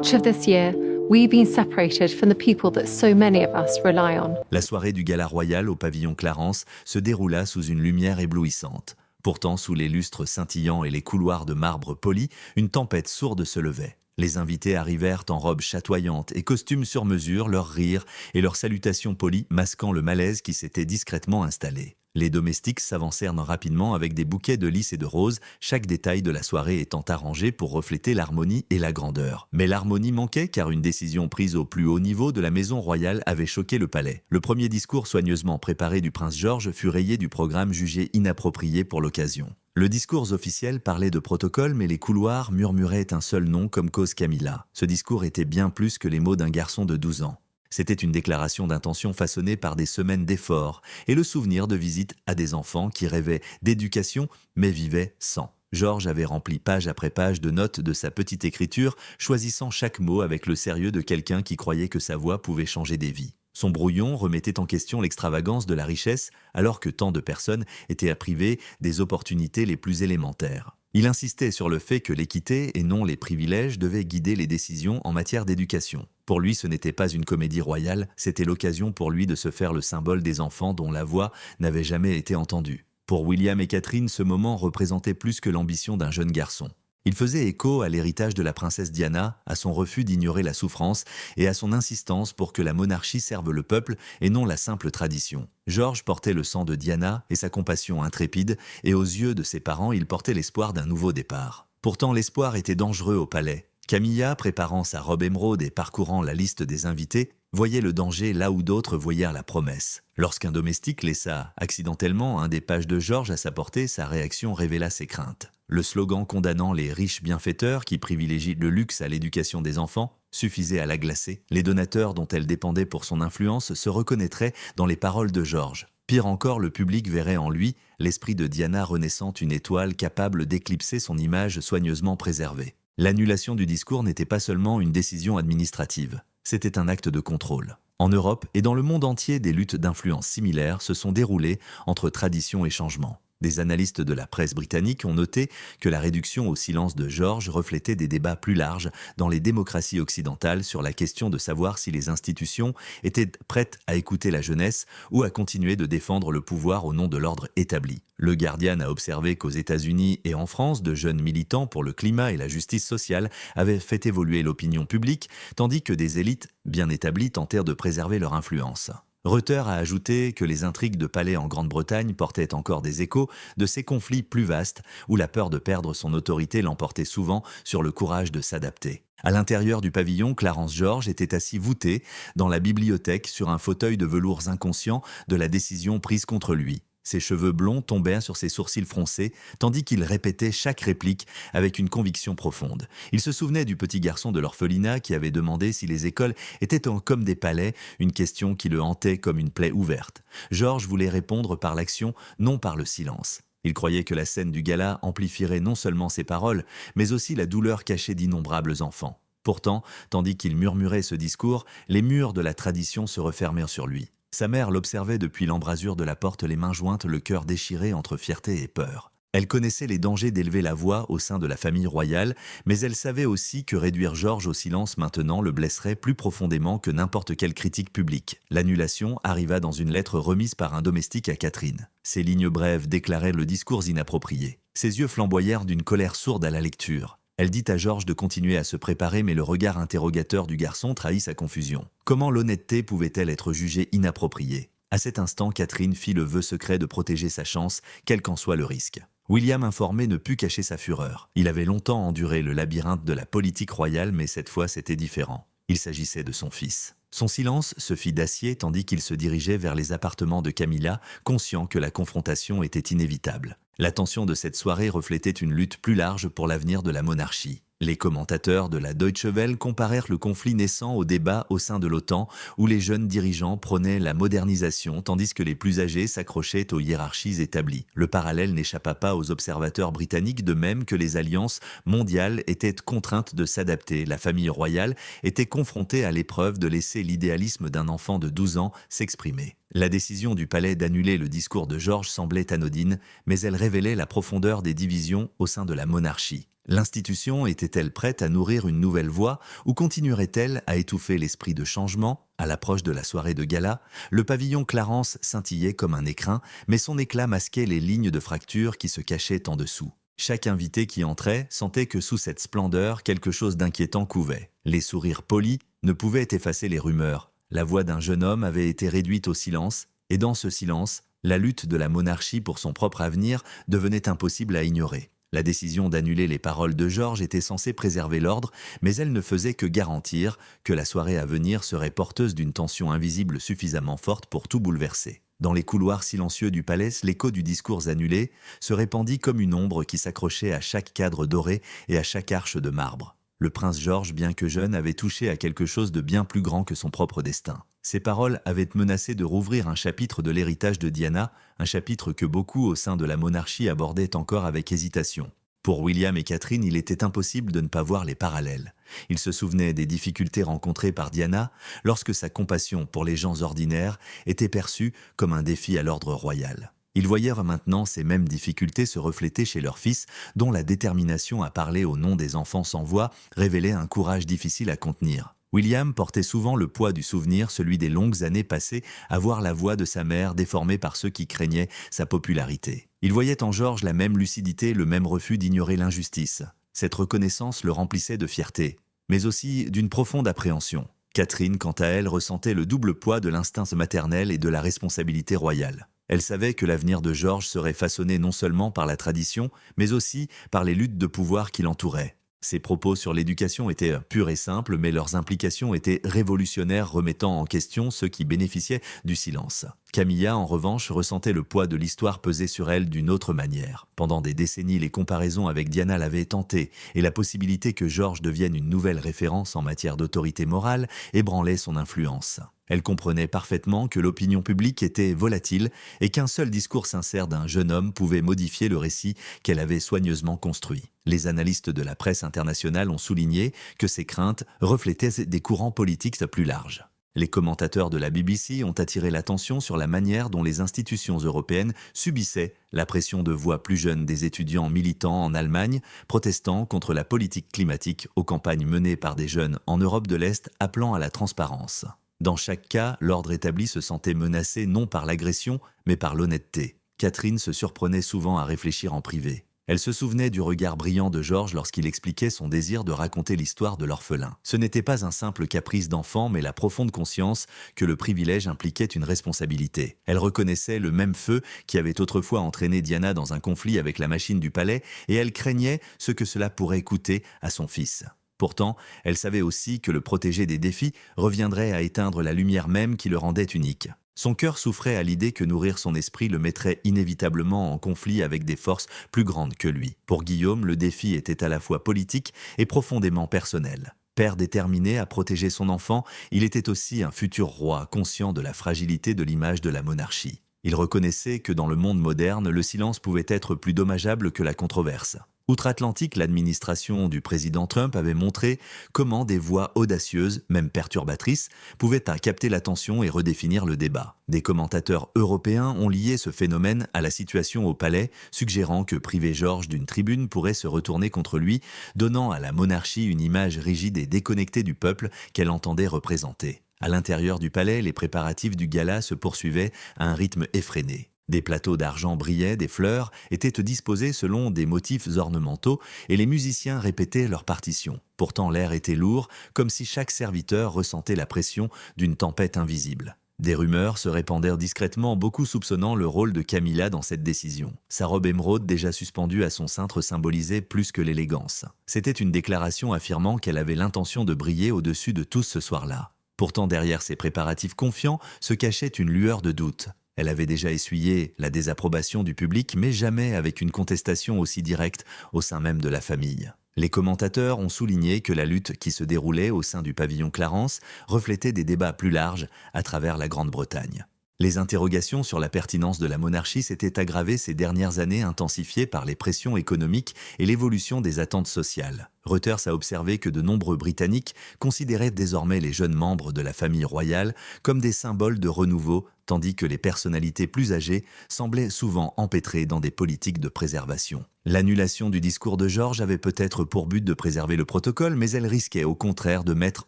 Much of this year, we've been separated from the people that so many of us rely on. La soirée du gala royal au pavillon Clarence se déroula sous une lumière éblouissante. Pourtant, sous les lustres scintillants et les couloirs de marbre poli, une tempête sourde se levait. Les invités arrivèrent en robes chatoyantes et costumes sur mesure, leurs rires et leurs salutations polies masquant le malaise qui s'était discrètement installé. Les domestiques s'avancèrent rapidement avec des bouquets de lys et de roses, chaque détail de la soirée étant arrangé pour refléter l'harmonie et la grandeur. Mais l'harmonie manquait car une décision prise au plus haut niveau de la maison royale avait choqué le palais. Le premier discours soigneusement préparé du prince George fut rayé du programme jugé inapproprié pour l'occasion. Le discours officiel parlait de protocole, mais les couloirs murmuraient un seul nom comme cause Camilla. Ce discours était bien plus que les mots d'un garçon de 12 ans. C'était une déclaration d'intention façonnée par des semaines d'efforts et le souvenir de visites à des enfants qui rêvaient d'éducation mais vivaient sans. George avait rempli page après page de notes de sa petite écriture, choisissant chaque mot avec le sérieux de quelqu'un qui croyait que sa voix pouvait changer des vies. Son brouillon remettait en question l'extravagance de la richesse alors que tant de personnes étaient privées des opportunités les plus élémentaires. Il insistait sur le fait que l'équité et non les privilèges devaient guider les décisions en matière d'éducation. Pour lui, ce n'était pas une comédie royale, c'était l'occasion pour lui de se faire le symbole des enfants dont la voix n'avait jamais été entendue. Pour William et Catherine, ce moment représentait plus que l'ambition d'un jeune garçon. Il faisait écho à l'héritage de la princesse Diana, à son refus d'ignorer la souffrance et à son insistance pour que la monarchie serve le peuple et non la simple tradition. George portait le sang de Diana et sa compassion intrépide, et aux yeux de ses parents, il portait l'espoir d'un nouveau départ. Pourtant, l'espoir était dangereux au palais. Camilla, préparant sa robe émeraude et parcourant la liste des invités, voyait le danger là où d'autres voyèrent la promesse. Lorsqu'un domestique laissa accidentellement un des pages de George à sa portée, sa réaction révéla ses craintes. Le slogan condamnant les riches bienfaiteurs qui privilégient le luxe à l'éducation des enfants suffisait à la glacer. Les donateurs dont elle dépendait pour son influence se reconnaîtraient dans les paroles de George. Pire encore, le public verrait en lui l'esprit de Diana renaissant une étoile capable d'éclipser son image soigneusement préservée. L'annulation du discours n'était pas seulement une décision administrative, c'était un acte de contrôle. En Europe et dans le monde entier, des luttes d'influence similaires se sont déroulées entre tradition et changement. Des analystes de la presse britannique ont noté que la réduction au silence de George reflétait des débats plus larges dans les démocraties occidentales sur la question de savoir si les institutions étaient prêtes à écouter la jeunesse ou à continuer de défendre le pouvoir au nom de l'ordre établi. Le Guardian a observé qu'aux États-Unis et en France, de jeunes militants pour le climat et la justice sociale avaient fait évoluer l'opinion publique, tandis que des élites bien établies tentèrent de préserver leur influence. Reuters a ajouté que les intrigues de palais en Grande-Bretagne portaient encore des échos de ces conflits plus vastes où la peur de perdre son autorité l'emportait souvent sur le courage de s'adapter. À l'intérieur du pavillon, Clarence George était assis voûté dans la bibliothèque sur un fauteuil de velours inconscient de la décision prise contre lui. Ses cheveux blonds tombaient sur ses sourcils froncés, tandis qu'il répétait chaque réplique avec une conviction profonde. Il se souvenait du petit garçon de l'orphelinat qui avait demandé si les écoles étaient comme des palais, une question qui le hantait comme une plaie ouverte. George voulait répondre par l'action, non par le silence. Il croyait que la scène du gala amplifierait non seulement ses paroles, mais aussi la douleur cachée d'innombrables enfants. Pourtant, tandis qu'il murmurait ce discours, les murs de la tradition se refermèrent sur lui. Sa mère l'observait depuis l'embrasure de la porte, les mains jointes, le cœur déchiré entre fierté et peur. Elle connaissait les dangers d'élever la voix au sein de la famille royale, mais elle savait aussi que réduire George au silence maintenant le blesserait plus profondément que n'importe quelle critique publique. L'annulation arriva dans une lettre remise par un domestique à Catherine. Ces lignes brèves déclaraient le discours inapproprié. Ses yeux flamboyèrent d'une colère sourde à la lecture. Elle dit à George de continuer à se préparer, mais le regard interrogateur du garçon trahit sa confusion. Comment l'honnêteté pouvait-elle être jugée inappropriée ? À cet instant, Catherine fit le vœu secret de protéger sa chance, quel qu'en soit le risque. William, informé, ne put cacher sa fureur. Il avait longtemps enduré le labyrinthe de la politique royale, mais cette fois c'était différent. Il s'agissait de son fils. Son silence se fit d'acier tandis qu'il se dirigeait vers les appartements de Camilla, conscient que la confrontation était inévitable. L'attention de cette soirée reflétait une lutte plus large pour l'avenir de la monarchie. Les commentateurs de la Deutsche Welle comparèrent le conflit naissant au débat au sein de l'OTAN, où les jeunes dirigeants prônaient la modernisation, tandis que les plus âgés s'accrochaient aux hiérarchies établies. Le parallèle n'échappa pas aux observateurs britanniques, de même que les alliances mondiales étaient contraintes de s'adapter. La famille royale était confrontée à l'épreuve de laisser l'idéalisme d'un enfant de 12 ans s'exprimer. La décision du palais d'annuler le discours de Georges semblait anodine, mais elle révélait la profondeur des divisions au sein de la monarchie. L'institution était-elle prête à nourrir une nouvelle voix ou continuerait-elle à étouffer l'esprit de changement? À l'approche de la soirée de gala, le pavillon Clarence scintillait comme un écrin, mais son éclat masquait les lignes de fracture qui se cachaient en dessous. Chaque invité qui entrait sentait que sous cette splendeur, quelque chose d'inquiétant couvait. Les sourires polis ne pouvaient effacer les rumeurs. La voix d'un jeune homme avait été réduite au silence, et dans ce silence, la lutte de la monarchie pour son propre avenir devenait impossible à ignorer. La décision d'annuler les paroles de Georges était censée préserver l'ordre, mais elle ne faisait que garantir que la soirée à venir serait porteuse d'une tension invisible suffisamment forte pour tout bouleverser. Dans les couloirs silencieux du palais, l'écho du discours annulé se répandit comme une ombre qui s'accrochait à chaque cadre doré et à chaque arche de marbre. Le prince Georges, bien que jeune, avait touché à quelque chose de bien plus grand que son propre destin. Ces paroles avaient menacé de rouvrir un chapitre de l'héritage de Diana, un chapitre que beaucoup au sein de la monarchie abordaient encore avec hésitation. Pour William et Catherine, il était impossible de ne pas voir les parallèles. Ils se souvenaient des difficultés rencontrées par Diana lorsque sa compassion pour les gens ordinaires était perçue comme un défi à l'ordre royal. Ils voyaient maintenant ces mêmes difficultés se refléter chez leur fils, dont la détermination à parler au nom des enfants sans voix révélait un courage difficile à contenir. William portait souvent le poids du souvenir, celui des longues années passées à voir la voix de sa mère déformée par ceux qui craignaient sa popularité. Il voyait en Georges la même lucidité, le même refus d'ignorer l'injustice. Cette reconnaissance le remplissait de fierté, mais aussi d'une profonde appréhension. Catherine, quant à elle, ressentait le double poids de l'instinct maternel et de la responsabilité royale. Elle savait que l'avenir de Georges serait façonné non seulement par la tradition, mais aussi par les luttes de pouvoir qui l'entouraient. Ses propos sur l'éducation étaient purs et simples, mais leurs implications étaient révolutionnaires, remettant en question ceux qui bénéficiaient du silence. Camilla, en revanche, ressentait le poids de l'histoire peser sur elle d'une autre manière. Pendant des décennies, les comparaisons avec Diana l'avaient tentée, et la possibilité que Georges devienne une nouvelle référence en matière d'autorité morale ébranlait son influence. Elle comprenait parfaitement que l'opinion publique était volatile et qu'un seul discours sincère d'un jeune homme pouvait modifier le récit qu'elle avait soigneusement construit. Les analystes de la presse internationale ont souligné que ces craintes reflétaient des courants politiques plus larges. Les commentateurs de la BBC ont attiré l'attention sur la manière dont les institutions européennes subissaient la pression de voix plus jeunes des étudiants militants en Allemagne, protestant contre la politique climatique aux campagnes menées par des jeunes en Europe de l'Est appelant à la transparence. Dans chaque cas, l'ordre établi se sentait menacé non par l'agression, mais par l'honnêteté. Catherine se surprenait souvent à réfléchir en privé. Elle se souvenait du regard brillant de Georges lorsqu'il expliquait son désir de raconter l'histoire de l'orphelin. Ce n'était pas un simple caprice d'enfant, mais la profonde conscience que le privilège impliquait une responsabilité. Elle reconnaissait le même feu qui avait autrefois entraîné Diana dans un conflit avec la machine du palais, et elle craignait ce que cela pourrait coûter à son fils. Pourtant, elle savait aussi que le protéger des défis reviendrait à éteindre la lumière même qui le rendait unique. Son cœur souffrait à l'idée que nourrir son esprit le mettrait inévitablement en conflit avec des forces plus grandes que lui. Pour Guillaume, le défi était à la fois politique et profondément personnel. Père déterminé à protéger son enfant, il était aussi un futur roi conscient de la fragilité de l'image de la monarchie. Il reconnaissait que dans le monde moderne, le silence pouvait être plus dommageable que la controverse. Outre-Atlantique, l'administration du président Trump avait montré comment des voix audacieuses, même perturbatrices, pouvaient capter l'attention et redéfinir le débat. Des commentateurs européens ont lié ce phénomène à la situation au palais, suggérant que priver Georges d'une tribune pourrait se retourner contre lui, donnant à la monarchie une image rigide et déconnectée du peuple qu'elle entendait représenter. À l'intérieur du palais, les préparatifs du gala se poursuivaient à un rythme effréné. Des plateaux d'argent brillaient, des fleurs étaient disposées selon des motifs ornementaux et les musiciens répétaient leurs partitions. Pourtant l'air était lourd, comme si chaque serviteur ressentait la pression d'une tempête invisible. Des rumeurs se répandirent discrètement, beaucoup soupçonnant le rôle de Camilla dans cette décision. Sa robe émeraude déjà suspendue à son cintre symbolisait plus que l'élégance. C'était une déclaration affirmant qu'elle avait l'intention de briller au-dessus de tous ce soir-là. Pourtant derrière ces préparatifs confiants se cachait une lueur de doute. Elle avait déjà essuyé la désapprobation du public, mais jamais avec une contestation aussi directe au sein même de la famille. Les commentateurs ont souligné que la lutte qui se déroulait au sein du pavillon Clarence reflétait des débats plus larges à travers la Grande-Bretagne. Les interrogations sur la pertinence de la monarchie s'étaient aggravées ces dernières années, intensifiées par les pressions économiques et l'évolution des attentes sociales. Reuters a observé que de nombreux Britanniques considéraient désormais les jeunes membres de la famille royale comme des symboles de renouveau, tandis que les personnalités plus âgées semblaient souvent empêtrées dans des politiques de préservation. L'annulation du discours de George avait peut-être pour but de préserver le protocole, mais elle risquait au contraire de mettre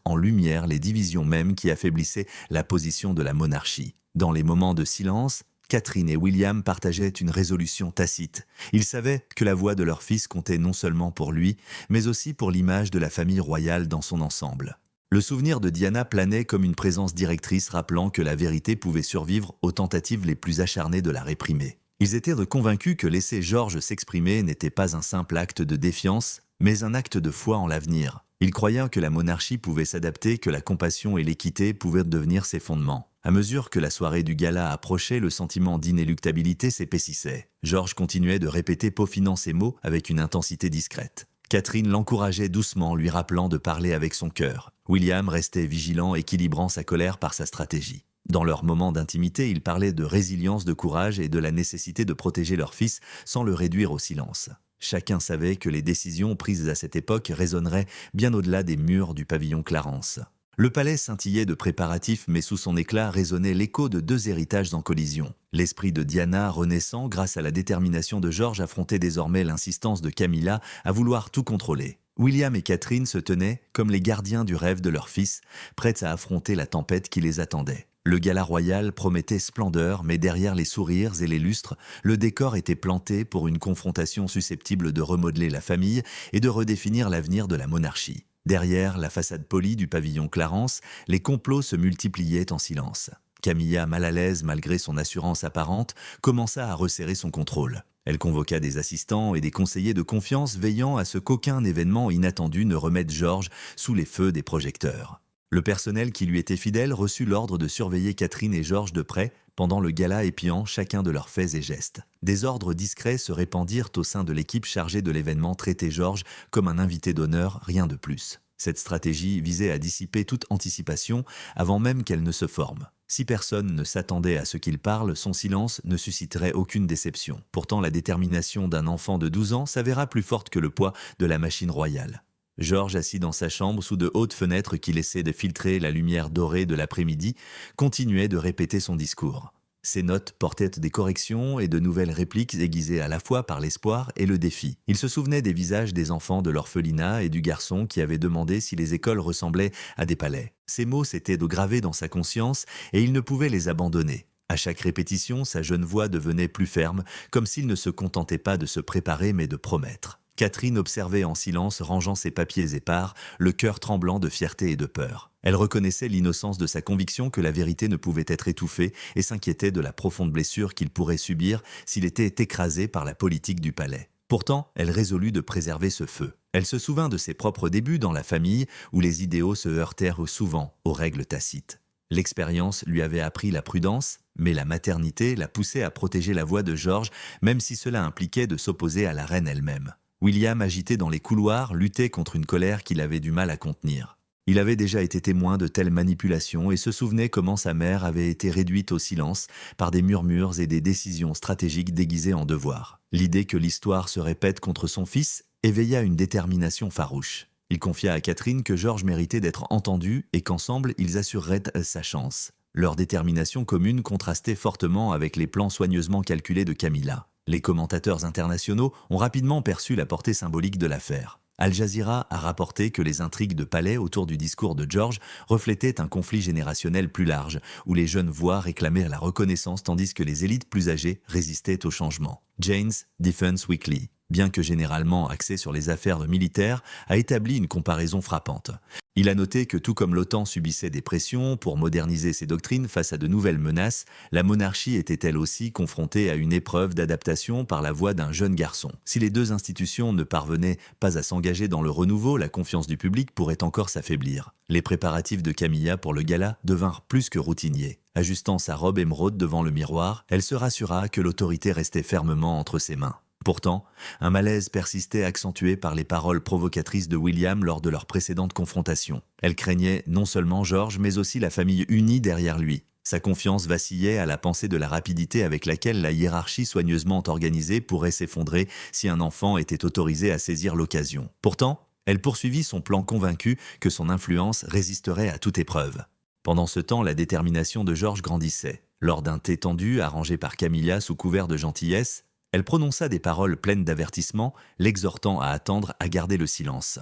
en lumière les divisions mêmes qui affaiblissaient la position de la monarchie. Dans les moments de silence, Catherine et William partageaient une résolution tacite. Ils savaient que la voix de leur fils comptait non seulement pour lui, mais aussi pour l'image de la famille royale dans son ensemble. Le souvenir de Diana planait comme une présence directrice rappelant que la vérité pouvait survivre aux tentatives les plus acharnées de la réprimer. Ils étaient convaincus que laisser George s'exprimer n'était pas un simple acte de défiance, mais un acte de foi en l'avenir. Ils croyaient que la monarchie pouvait s'adapter, que la compassion et l'équité pouvaient devenir ses fondements. À mesure que la soirée du gala approchait, le sentiment d'inéluctabilité s'épaississait. George continuait de répéter peaufinant ses mots avec une intensité discrète. Catherine l'encourageait doucement, lui rappelant de parler avec son cœur. William restait vigilant, équilibrant sa colère par sa stratégie. Dans leurs moments d'intimité, ils parlaient de résilience, de courage et de la nécessité de protéger leur fils sans le réduire au silence. Chacun savait que les décisions prises à cette époque résonneraient bien au-delà des murs du pavillon Clarence. Le palais scintillait de préparatifs, mais sous son éclat résonnait l'écho de deux héritages en collision. L'esprit de Diana, renaissant grâce à la détermination de George, affrontait désormais l'insistance de Camilla à vouloir tout contrôler. William et Catherine se tenaient comme les gardiens du rêve de leur fils, prêts à affronter la tempête qui les attendait. Le gala royal promettait splendeur, mais derrière les sourires et les lustres, le décor était planté pour une confrontation susceptible de remodeler la famille et de redéfinir l'avenir de la monarchie. Derrière la façade polie du pavillon Clarence, les complots se multipliaient en silence. Camilla, mal à l'aise malgré son assurance apparente, commença à resserrer son contrôle. Elle convoqua des assistants et des conseillers de confiance, veillant à ce qu'aucun événement inattendu ne remette George sous les feux des projecteurs. Le personnel qui lui était fidèle reçut l'ordre de surveiller Catherine et George de près pendant le gala, épiant chacun de leurs faits et gestes. Des ordres discrets se répandirent au sein de l'équipe chargée de l'événement, traiter George comme un invité d'honneur, rien de plus. Cette stratégie visait à dissiper toute anticipation avant même qu'elle ne se forme. Si personne ne s'attendait à ce qu'il parle, son silence ne susciterait aucune déception. Pourtant, la détermination d'un enfant de 12 ans s'avéra plus forte que le poids de la machine royale. George, assis dans sa chambre sous de hautes fenêtres qui laissaient de filtrer la lumière dorée de l'après-midi, continuait de répéter son discours. Ses notes portaient des corrections et de nouvelles répliques aiguisées à la fois par l'espoir et le défi. Il se souvenait des visages des enfants de l'orphelinat et du garçon qui avait demandé si les écoles ressemblaient à des palais. Ces mots s'étaient gravés dans sa conscience et il ne pouvait les abandonner. À chaque répétition, sa jeune voix devenait plus ferme, comme s'il ne se contentait pas de se préparer mais de promettre. Catherine observait en silence, rangeant ses papiers épars, le cœur tremblant de fierté et de peur. Elle reconnaissait l'innocence de sa conviction que la vérité ne pouvait être étouffée et s'inquiétait de la profonde blessure qu'il pourrait subir s'il était écrasé par la politique du palais. Pourtant, elle résolut de préserver ce feu. Elle se souvint de ses propres débuts dans la famille où les idéaux se heurtèrent souvent aux règles tacites. L'expérience lui avait appris la prudence, mais la maternité la poussait à protéger la voix de George, même si cela impliquait de s'opposer à la reine elle-même. William, agité dans les couloirs, luttait contre une colère qu'il avait du mal à contenir. Il avait déjà été témoin de telles manipulations et se souvenait comment sa mère avait été réduite au silence par des murmures et des décisions stratégiques déguisées en devoirs. L'idée que l'histoire se répète contre son fils éveilla une détermination farouche. Il confia à Catherine que George méritait d'être entendu et qu'ensemble ils assureraient sa chance. Leur détermination commune contrastait fortement avec les plans soigneusement calculés de Camilla. Les commentateurs internationaux ont rapidement perçu la portée symbolique de l'affaire. Al Jazeera a rapporté que les intrigues de palais autour du discours de George reflétaient un conflit générationnel plus large, où les jeunes voix réclamaient la reconnaissance tandis que les élites plus âgées résistaient au changement. Jane's Defense Weekly, bien que généralement axé sur les affaires militaires, a établi une comparaison frappante. Il a noté que tout comme l'OTAN subissait des pressions pour moderniser ses doctrines face à de nouvelles menaces, la monarchie était elle aussi confrontée à une épreuve d'adaptation par la voix d'un jeune garçon. Si les deux institutions ne parvenaient pas à s'engager dans le renouveau, la confiance du public pourrait encore s'affaiblir. Les préparatifs de Camilla pour le gala devinrent plus que routiniers. Ajustant sa robe émeraude devant le miroir, elle se rassura que l'autorité restait fermement entre ses mains. Pourtant, un malaise persistait accentué par les paroles provocatrices de William lors de leur précédente confrontation. Elle craignait non seulement George, mais aussi la famille unie derrière lui. Sa confiance vacillait à la pensée de la rapidité avec laquelle la hiérarchie soigneusement organisée pourrait s'effondrer si un enfant était autorisé à saisir l'occasion. Pourtant, elle poursuivit son plan convaincue que son influence résisterait à toute épreuve. Pendant ce temps, la détermination de Georges grandissait. Lors d'un thé tendu arrangé par Camilla sous couvert de gentillesse, elle prononça des paroles pleines d'avertissement, l'exhortant à attendre, à garder le silence.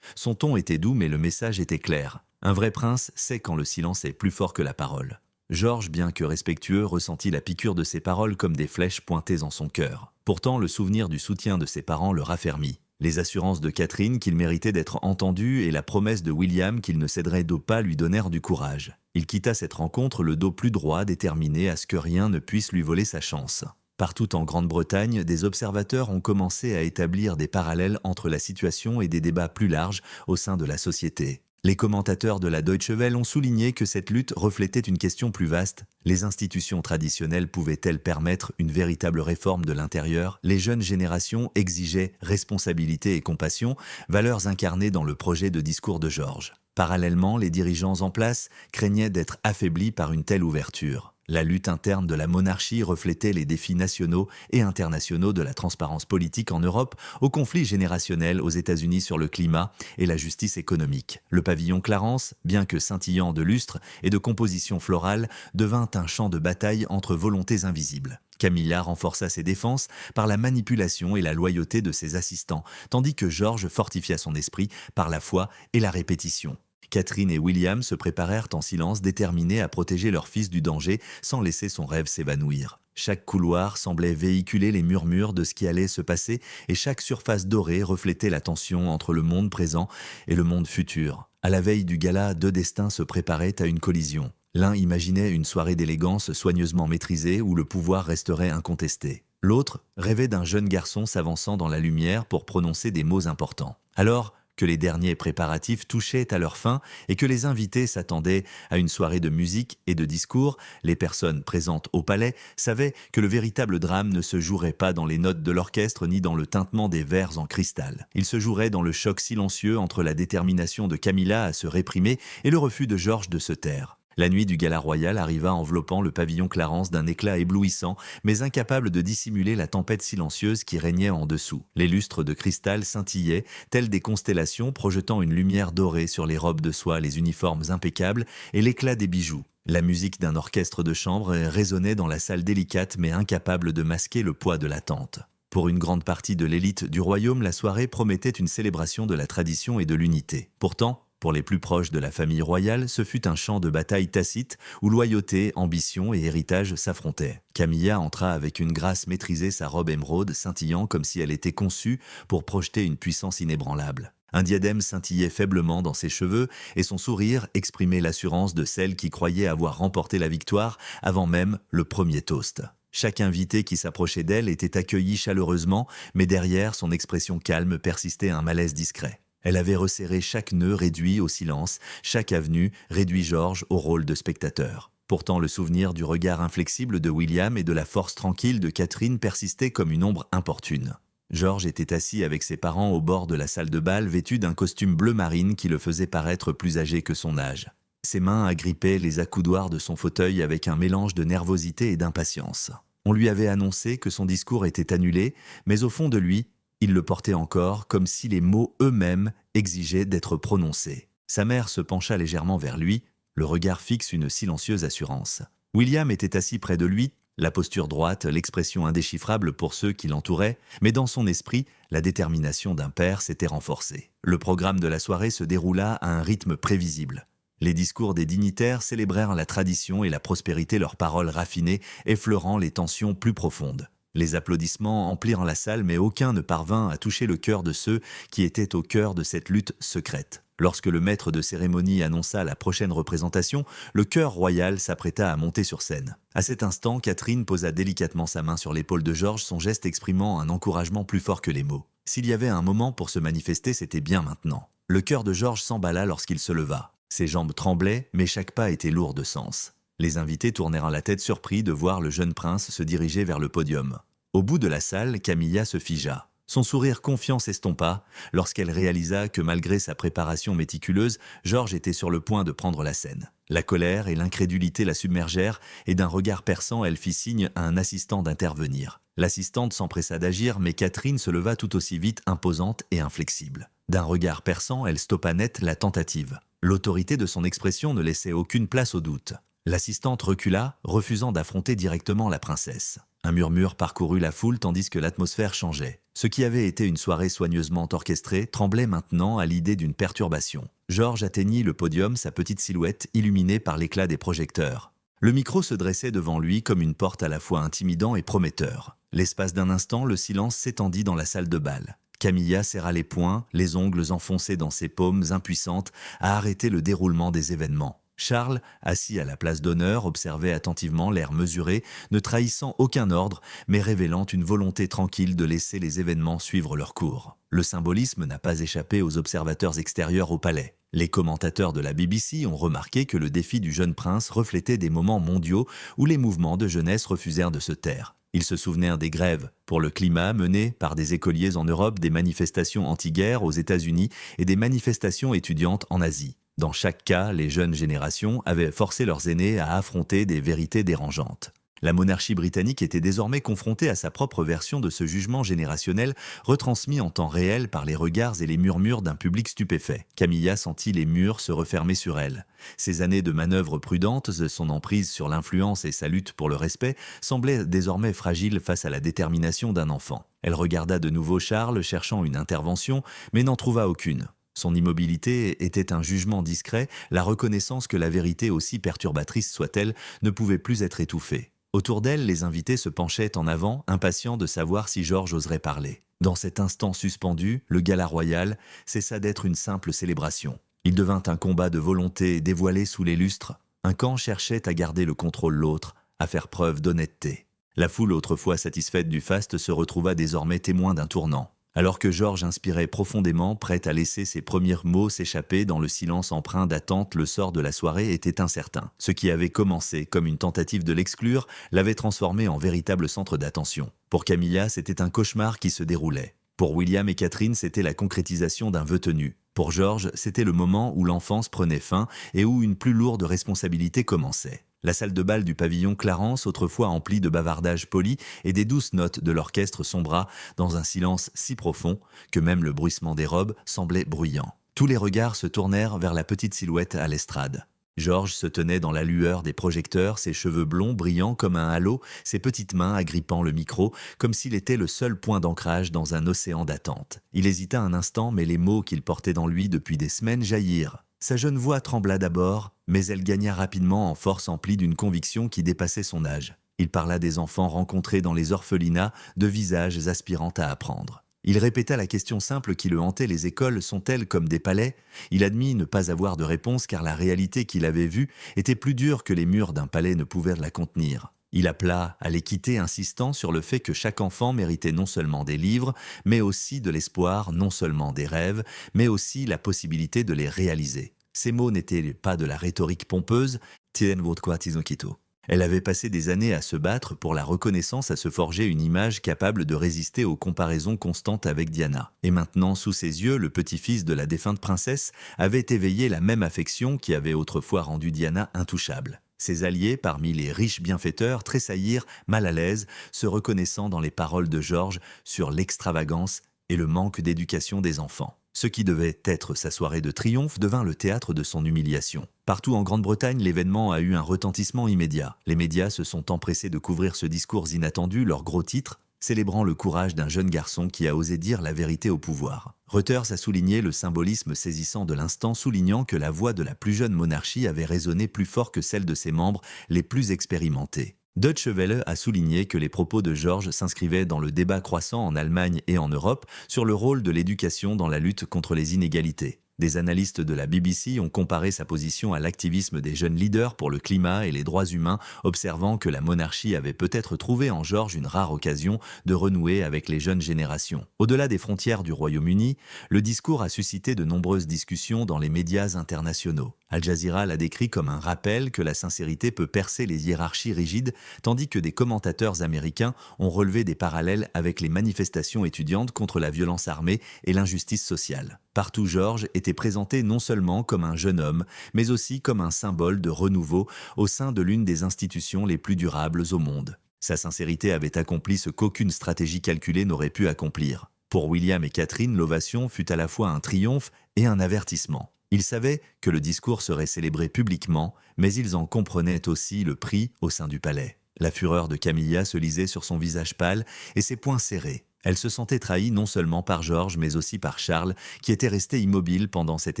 Son ton était doux, mais le message était clair. Un vrai prince sait quand le silence est plus fort que la parole. Georges, bien que respectueux, ressentit la piqûre de ces paroles comme des flèches pointées en son cœur. Pourtant, le souvenir du soutien de ses parents le raffermit. Les assurances de Catherine qu'il méritait d'être entendu et la promesse de William qu'il ne céderait d'au pas lui donnèrent du courage. Il quitta cette rencontre le dos plus droit, déterminé à ce que rien ne puisse lui voler sa chance. Partout en Grande-Bretagne, des observateurs ont commencé à établir des parallèles entre la situation et des débats plus larges au sein de la société. Les commentateurs de la Deutsche Welle ont souligné que cette lutte reflétait une question plus vaste. Les institutions traditionnelles pouvaient-elles permettre une véritable réforme de l'intérieur? Les jeunes générations exigeaient responsabilité et compassion, valeurs incarnées dans le projet de discours de Georges. Parallèlement, les dirigeants en place craignaient d'être affaiblis par une telle ouverture. La lutte interne de la monarchie reflétait les défis nationaux et internationaux de la transparence politique en Europe, au conflit générationnel aux États-Unis sur le climat et la justice économique. Le pavillon Clarence, bien que scintillant de lustre et de composition florale, devint un champ de bataille entre volontés invisibles. Camilla renforça ses défenses par la manipulation et la loyauté de ses assistants, tandis que Georges fortifia son esprit par la foi et la répétition. Catherine et William se préparèrent en silence, déterminés à protéger leur fils du danger sans laisser son rêve s'évanouir. Chaque couloir semblait véhiculer les murmures de ce qui allait se passer et chaque surface dorée reflétait la tension entre le monde présent et le monde futur. À la veille du gala, deux destins se préparaient à une collision. L'un imaginait une soirée d'élégance soigneusement maîtrisée où le pouvoir resterait incontesté. L'autre rêvait d'un jeune garçon s'avançant dans la lumière pour prononcer des mots importants. Alors que les derniers préparatifs touchaient à leur fin et que les invités s'attendaient à une soirée de musique et de discours, les personnes présentes au palais savaient que le véritable drame ne se jouerait pas dans les notes de l'orchestre ni dans le tintement des verres en cristal. Il se jouerait dans le choc silencieux entre la détermination de Camilla à se réprimer et le refus de Georges de se taire. La nuit du gala royal arriva enveloppant le pavillon Clarence d'un éclat éblouissant, mais incapable de dissimuler la tempête silencieuse qui régnait en dessous. Les lustres de cristal scintillaient, tels des constellations projetant une lumière dorée sur les robes de soie, les uniformes impeccables et l'éclat des bijoux. La musique d'un orchestre de chambre résonnait dans la salle délicate mais incapable de masquer le poids de l'attente. Pour une grande partie de l'élite du royaume, la soirée promettait une célébration de la tradition et de l'unité. Pourtant, pour les plus proches de la famille royale, ce fut un champ de bataille tacite où loyauté, ambition et héritage s'affrontaient. Camilla entra avec une grâce maîtrisée, sa robe émeraude scintillant comme si elle était conçue pour projeter une puissance inébranlable. Un diadème scintillait faiblement dans ses cheveux et son sourire exprimait l'assurance de celle qui croyait avoir remporté la victoire avant même le premier toast. Chaque invité qui s'approchait d'elle était accueilli chaleureusement, mais derrière son expression calme persistait un malaise discret. Elle avait resserré chaque nœud réduit au silence, chaque avenue réduit Georges au rôle de spectateur. Pourtant, le souvenir du regard inflexible de William et de la force tranquille de Catherine persistait comme une ombre importune. Georges était assis avec ses parents au bord de la salle de bal, vêtu d'un costume bleu marine qui le faisait paraître plus âgé que son âge. Ses mains agrippaient les accoudoirs de son fauteuil avec un mélange de nervosité et d'impatience. On lui avait annoncé que son discours était annulé, mais au fond de lui, il le portait encore, comme si les mots eux-mêmes exigeaient d'être prononcés. Sa mère se pencha légèrement vers lui, le regard fixe une silencieuse assurance. William était assis près de lui, la posture droite, l'expression indéchiffrable pour ceux qui l'entouraient, mais dans son esprit, la détermination d'un père s'était renforcée. Le programme de la soirée se déroula à un rythme prévisible. Les discours des dignitaires célébrèrent la tradition et la prospérité, leurs paroles raffinées, effleurant les tensions plus profondes. Les applaudissements emplirent la salle, mais aucun ne parvint à toucher le cœur de ceux qui étaient au cœur de cette lutte secrète. Lorsque le maître de cérémonie annonça la prochaine représentation, le chœur royal s'apprêta à monter sur scène. À cet instant, Catherine posa délicatement sa main sur l'épaule de Georges, son geste exprimant un encouragement plus fort que les mots. S'il y avait un moment pour se manifester, c'était bien maintenant. Le cœur de Georges s'emballa lorsqu'il se leva. Ses jambes tremblaient, mais chaque pas était lourd de sens. Les invités tournèrent la tête surpris de voir le jeune prince se diriger vers le podium. Au bout de la salle, Camilla se figea. Son sourire confiant s'estompa lorsqu'elle réalisa que malgré sa préparation méticuleuse, Georges était sur le point de prendre la scène. La colère et l'incrédulité la submergèrent et d'un regard perçant, elle fit signe à un assistant d'intervenir. L'assistante s'empressa d'agir, mais Catherine se leva tout aussi vite, imposante et inflexible. D'un regard perçant, elle stoppa net la tentative. L'autorité de son expression ne laissait aucune place au doute. L'assistante recula, refusant d'affronter directement la princesse. Un murmure parcourut la foule tandis que l'atmosphère changeait. Ce qui avait été une soirée soigneusement orchestrée tremblait maintenant à l'idée d'une perturbation. Georges atteignit le podium, sa petite silhouette illuminée par l'éclat des projecteurs. Le micro se dressait devant lui comme une porte à la fois intimidant et prometteur. L'espace d'un instant, le silence s'étendit dans la salle de bal. Camilla serra les poings, les ongles enfoncés dans ses paumes impuissantes, à arrêter le déroulement des événements. Charles, assis à la place d'honneur, observait attentivement l'air mesuré, ne trahissant aucun ordre, mais révélant une volonté tranquille de laisser les événements suivre leur cours. Le symbolisme n'a pas échappé aux observateurs extérieurs au palais. Les commentateurs de la BBC ont remarqué que le défi du jeune prince reflétait des moments mondiaux où les mouvements de jeunesse refusèrent de se taire. Ils se souvenèrent des grèves pour le climat menées par des écoliers en Europe, des manifestations anti-guerre aux États-Unis et des manifestations étudiantes en Asie. Dans chaque cas, les jeunes générations avaient forcé leurs aînés à affronter des vérités dérangeantes. La monarchie britannique était désormais confrontée à sa propre version de ce jugement générationnel retransmis en temps réel par les regards et les murmures d'un public stupéfait. Camilla sentit les murs se refermer sur elle. Ses années de manœuvres prudentes, son emprise sur l'influence et sa lutte pour le respect semblaient désormais fragiles face à la détermination d'un enfant. Elle regarda de nouveau Charles cherchant une intervention, mais n'en trouva aucune. Son immobilité était un jugement discret, la reconnaissance que la vérité, aussi perturbatrice soit-elle, ne pouvait plus être étouffée. Autour d'elle, les invités se penchaient en avant, impatients de savoir si Georges oserait parler. Dans cet instant suspendu, le gala royal cessa d'être une simple célébration. Il devint un combat de volonté dévoilé sous les lustres. Un camp cherchait à garder le contrôle, l'autre à faire preuve d'honnêteté. La foule autrefois satisfaite du faste se retrouva désormais témoin d'un tournant. Alors que Georges inspirait profondément, prêt à laisser ses premiers mots s'échapper dans le silence empreint d'attente, le sort de la soirée était incertain. Ce qui avait commencé comme une tentative de l'exclure l'avait transformé en véritable centre d'attention. Pour Camilla, c'était un cauchemar qui se déroulait. Pour William et Catherine, c'était la concrétisation d'un vœu tenu. Pour Georges, c'était le moment où l'enfance prenait fin et où une plus lourde responsabilité commençait. La salle de bal du pavillon Clarence, autrefois emplie de bavardages polis et des douces notes de l'orchestre, sombra dans un silence si profond que même le bruissement des robes semblait bruyant. Tous les regards se tournèrent vers la petite silhouette à l'estrade. Georges se tenait dans la lueur des projecteurs, ses cheveux blonds brillant comme un halo, ses petites mains agrippant le micro, comme s'il était le seul point d'ancrage dans un océan d'attente. Il hésita un instant, mais les mots qu'il portait dans lui depuis des semaines jaillirent. Sa jeune voix trembla d'abord, mais elle gagna rapidement en force emplie d'une conviction qui dépassait son âge. Il parla des enfants rencontrés dans les orphelinats, de visages aspirant à apprendre. Il répéta la question simple qui le hantait: les écoles sont-elles comme des palais? Il admit ne pas avoir de réponse car la réalité qu'il avait vue était plus dure que les murs d'un palais ne pouvaient la contenir. Il appela à l'équité, insistant sur le fait que chaque enfant méritait non seulement des livres, mais aussi de l'espoir, non seulement des rêves, mais aussi la possibilité de les réaliser. Ces mots n'étaient pas de la rhétorique pompeuse, Tien votre quito. Elle avait passé des années à se battre pour la reconnaissance, à se forger une image capable de résister aux comparaisons constantes avec Diana. Et maintenant, sous ses yeux, le petit-fils de la défunte princesse avait éveillé la même affection qui avait autrefois rendu Diana intouchable. Ses alliés, parmi les riches bienfaiteurs, tressaillirent, mal à l'aise, se reconnaissant dans les paroles de Georges sur l'extravagance et le manque d'éducation des enfants. Ce qui devait être sa soirée de triomphe devint le théâtre de son humiliation. Partout en Grande-Bretagne, l'événement a eu un retentissement immédiat. Les médias se sont empressés de couvrir ce discours inattendu, leur gros titre célébrant le courage d'un jeune garçon qui a osé dire la vérité au pouvoir. Reuters a souligné le symbolisme saisissant de l'instant, soulignant que la voix de la plus jeune monarchie avait résonné plus fort que celle de ses membres les plus expérimentés. Deutsche Welle a souligné que les propos de Georges s'inscrivaient dans le débat croissant en Allemagne et en Europe sur le rôle de l'éducation dans la lutte contre les inégalités. Des analystes de la BBC ont comparé sa position à l'activisme des jeunes leaders pour le climat et les droits humains, observant que la monarchie avait peut-être trouvé en George une rare occasion de renouer avec les jeunes générations. Au-delà des frontières du Royaume-Uni, le discours a suscité de nombreuses discussions dans les médias internationaux. Al Jazeera l'a décrit comme un rappel que la sincérité peut percer les hiérarchies rigides, tandis que des commentateurs américains ont relevé des parallèles avec les manifestations étudiantes contre la violence armée et l'injustice sociale. Partout, George était présenté non seulement comme un jeune homme, mais aussi comme un symbole de renouveau au sein de l'une des institutions les plus durables au monde. Sa sincérité avait accompli ce qu'aucune stratégie calculée n'aurait pu accomplir. Pour William et Catherine, l'ovation fut à la fois un triomphe et un avertissement. Ils savaient que le discours serait célébré publiquement, mais ils en comprenaient aussi le prix au sein du palais. La fureur de Camilla se lisait sur son visage pâle et ses poings serrés. Elle se sentait trahie non seulement par George, mais aussi par Charles, qui était resté immobile pendant cette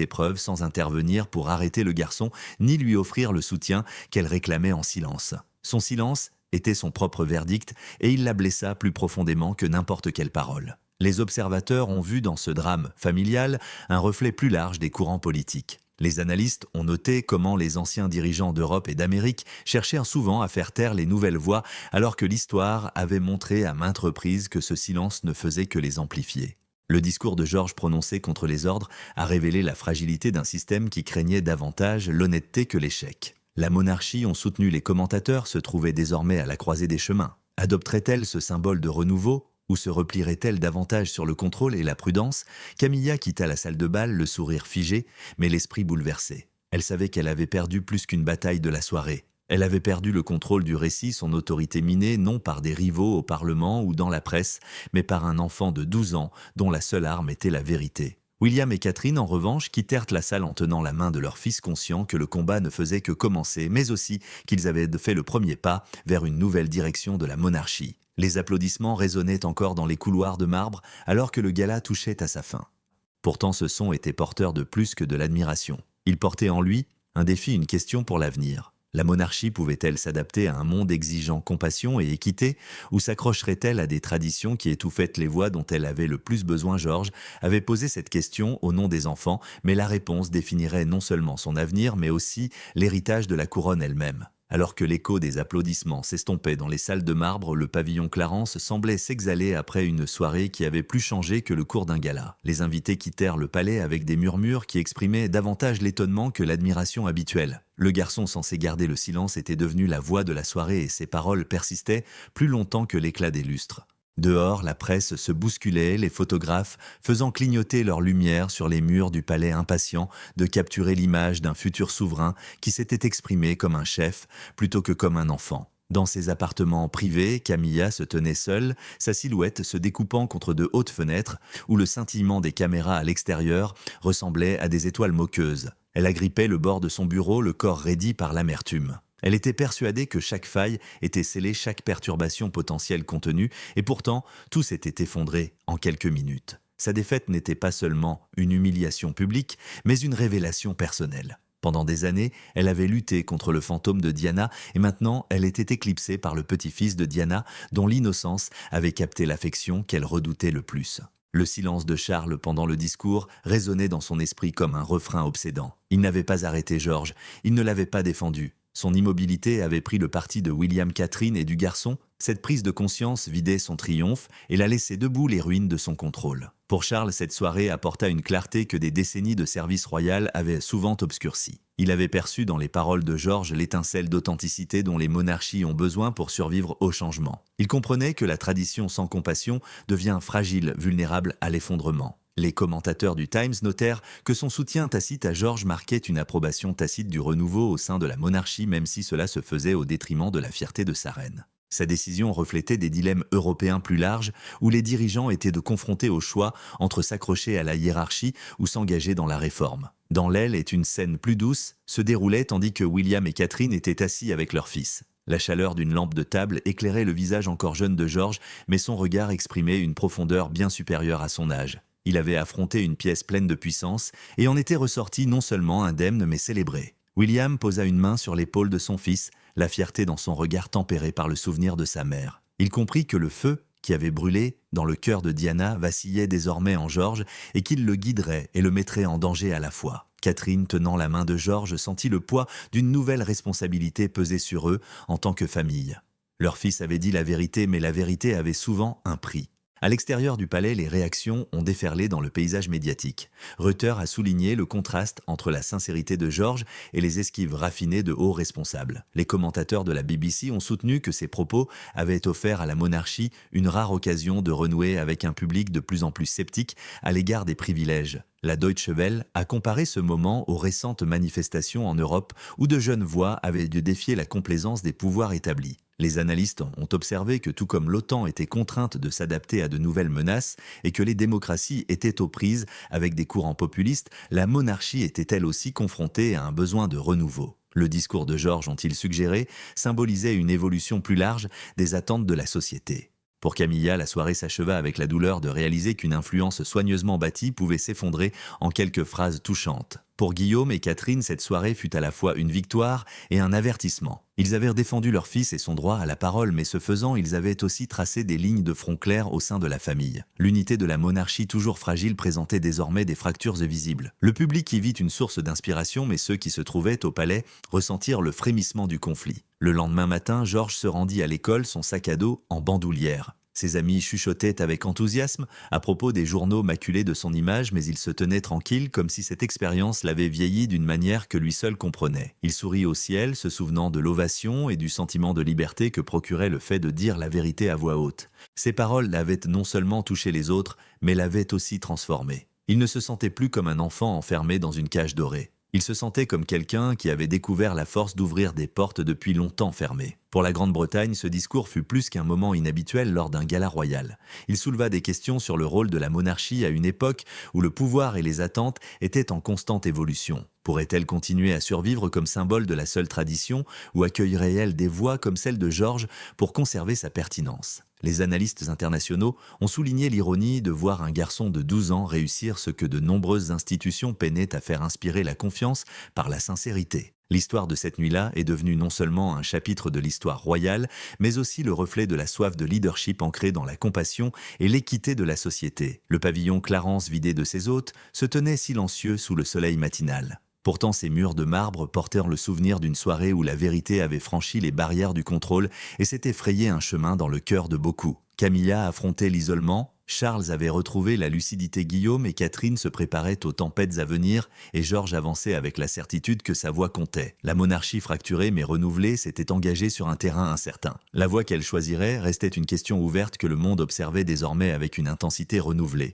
épreuve sans intervenir pour arrêter le garçon ni lui offrir le soutien qu'elle réclamait en silence. Son silence était son propre verdict et il la blessa plus profondément que n'importe quelle parole. Les observateurs ont vu dans ce drame familial un reflet plus large des courants politiques. Les analystes ont noté comment les anciens dirigeants d'Europe et d'Amérique cherchèrent souvent à faire taire les nouvelles voix, alors que l'histoire avait montré à maintes reprises que ce silence ne faisait que les amplifier. Le discours de George prononcé contre les ordres a révélé la fragilité d'un système qui craignait davantage l'honnêteté que l'échec. La monarchie, ont soutenu les commentateurs, se trouvait désormais à la croisée des chemins. Adopterait-elle ce symbole de renouveau ? Ou se replierait-elle davantage sur le contrôle et la prudence? Camilla quitta la salle de bal, le sourire figé, mais l'esprit bouleversé. Elle savait qu'elle avait perdu plus qu'une bataille de la soirée. Elle avait perdu le contrôle du récit, son autorité minée, non par des rivaux au Parlement ou dans la presse, mais par un enfant de 12 ans dont la seule arme était la vérité. William et Catherine, en revanche, quittèrent la salle en tenant la main de leur fils, conscients que le combat ne faisait que commencer, mais aussi qu'ils avaient fait le premier pas vers une nouvelle direction de la monarchie. Les applaudissements résonnaient encore dans les couloirs de marbre alors que le gala touchait à sa fin. Pourtant, ce son était porteur de plus que de l'admiration. Il portait en lui un défi, une question pour l'avenir. La monarchie pouvait-elle s'adapter à un monde exigeant compassion et équité, ou s'accrocherait-elle à des traditions qui étouffaient les voix dont elle avait le plus besoin? George avait posé cette question au nom des enfants, mais la réponse définirait non seulement son avenir, mais aussi l'héritage de la couronne elle-même. Alors que l'écho des applaudissements s'estompait dans les salles de marbre, le pavillon Clarence semblait s'exhaler après une soirée qui avait plus changé que le cours d'un gala. Les invités quittèrent le palais avec des murmures qui exprimaient davantage l'étonnement que l'admiration habituelle. Le garçon censé garder le silence était devenu la voix de la soirée et ses paroles persistaient plus longtemps que l'éclat des lustres. Dehors, la presse se bousculait, les photographes faisant clignoter leur lumière sur les murs du palais, impatients de capturer l'image d'un futur souverain qui s'était exprimé comme un chef plutôt que comme un enfant. Dans ses appartements privés, Camilla se tenait seule, sa silhouette se découpant contre de hautes fenêtres où le scintillement des caméras à l'extérieur ressemblait à des étoiles moqueuses. Elle agrippait le bord de son bureau, le corps raidi par l'amertume. Elle était persuadée que chaque faille était scellée, chaque perturbation potentielle contenue, et pourtant, tout s'était effondré en quelques minutes. Sa défaite n'était pas seulement une humiliation publique, mais une révélation personnelle. Pendant des années, elle avait lutté contre le fantôme de Diana, et maintenant, elle était éclipsée par le petit-fils de Diana, dont l'innocence avait capté l'affection qu'elle redoutait le plus. Le silence de Charles pendant le discours résonnait dans son esprit comme un refrain obsédant. Il n'avait pas arrêté George, il ne l'avait pas défendu. Son immobilité avait pris le parti de William, Catherine et du garçon. Cette prise de conscience vidait son triomphe et la laissait debout les ruines de son contrôle. Pour Charles, cette soirée apporta une clarté que des décennies de service royal avaient souvent obscurcie. Il avait perçu dans les paroles de George l'étincelle d'authenticité dont les monarchies ont besoin pour survivre au changement. Il comprenait que la tradition sans compassion devient fragile, vulnérable à l'effondrement. Les commentateurs du Times notèrent que son soutien tacite à George marquait une approbation tacite du renouveau au sein de la monarchie, même si cela se faisait au détriment de la fierté de sa reine. Sa décision reflétait des dilemmes européens plus larges où les dirigeants étaient confrontés au choix entre s'accrocher à la hiérarchie ou s'engager dans la réforme. Dans l'aile est une scène plus douce se déroulait tandis que William et Catherine étaient assis avec leur fils. La chaleur d'une lampe de table éclairait le visage encore jeune de George, mais son regard exprimait une profondeur bien supérieure à son âge. Il avait affronté une pièce pleine de puissance et en était ressorti non seulement indemne mais célébré. William posa une main sur l'épaule de son fils, la fierté dans son regard tempéré par le souvenir de sa mère. Il comprit que le feu qui avait brûlé dans le cœur de Diana, vacillait désormais en Georges et qu'il le guiderait et le mettrait en danger à la fois. Catherine, tenant la main de Georges, sentit le poids d'une nouvelle responsabilité peser sur eux en tant que famille. Leur fils avait dit la vérité, mais la vérité avait souvent un prix. À l'extérieur du palais, les réactions ont déferlé dans le paysage médiatique. Reuters a souligné le contraste entre la sincérité de Georges et les esquives raffinées de hauts responsables. Les commentateurs de la BBC ont soutenu que ces propos avaient offert à la monarchie une rare occasion de renouer avec un public de plus en plus sceptique à l'égard des privilèges. La Deutsche Welle a comparé ce moment aux récentes manifestations en Europe où de jeunes voix avaient dû défier la complaisance des pouvoirs établis. Les analystes ont observé que tout comme l'OTAN était contrainte de s'adapter à de nouvelles menaces et que les démocraties étaient aux prises avec des courants populistes, la monarchie était elle aussi confrontée à un besoin de renouveau. Le discours de Georges, ont-ils suggéré, symbolisait une évolution plus large des attentes de la société. Pour Camilla, la soirée s'acheva avec la douleur de réaliser qu'une influence soigneusement bâtie pouvait s'effondrer en quelques phrases touchantes. Pour Guillaume et Catherine, cette soirée fut à la fois une victoire et un avertissement. Ils avaient défendu leur fils et son droit à la parole, mais ce faisant, ils avaient aussi tracé des lignes de front claires au sein de la famille. L'unité de la monarchie toujours fragile présentait désormais des fractures visibles. Le public y vit une source d'inspiration, mais ceux qui se trouvaient au palais ressentirent le frémissement du conflit. Le lendemain matin, Georges se rendit à l'école, son sac à dos en bandoulière. Ses amis chuchotaient avec enthousiasme à propos des journaux maculés de son image, mais il se tenait tranquille comme si cette expérience l'avait vieilli d'une manière que lui seul comprenait. Il sourit au ciel, se souvenant de l'ovation et du sentiment de liberté que procurait le fait de dire la vérité à voix haute. Ses paroles avaient non seulement touché les autres, mais l'avaient aussi transformé. Il ne se sentait plus comme un enfant enfermé dans une cage dorée. Il se sentait comme quelqu'un qui avait découvert la force d'ouvrir des portes depuis longtemps fermées. Pour la Grande-Bretagne, ce discours fut plus qu'un moment inhabituel lors d'un gala royal. Il souleva des questions sur le rôle de la monarchie à une époque où le pouvoir et les attentes étaient en constante évolution. Pourrait-elle continuer à survivre comme symbole de la seule tradition ou accueillerait-elle des voix comme celle de Georges pour conserver sa pertinence ? Les analystes internationaux ont souligné l'ironie de voir un garçon de 12 ans réussir ce que de nombreuses institutions peinaient à faire inspirer la confiance par la sincérité. L'histoire de cette nuit-là est devenue non seulement un chapitre de l'histoire royale, mais aussi le reflet de la soif de leadership ancrée dans la compassion et l'équité de la société. Le pavillon Clarence, vidé de ses hôtes, se tenait silencieux sous le soleil matinal. Pourtant, ces murs de marbre portèrent le souvenir d'une soirée où la vérité avait franchi les barrières du contrôle et s'était frayé un chemin dans le cœur de beaucoup. Camilla affrontait l'isolement, Charles avait retrouvé la lucidité, Guillaume et Catherine se préparaient aux tempêtes à venir et Georges avançait avec la certitude que sa voix comptait. La monarchie fracturée mais renouvelée s'était engagée sur un terrain incertain. La voie qu'elle choisirait restait une question ouverte que le monde observait désormais avec une intensité renouvelée.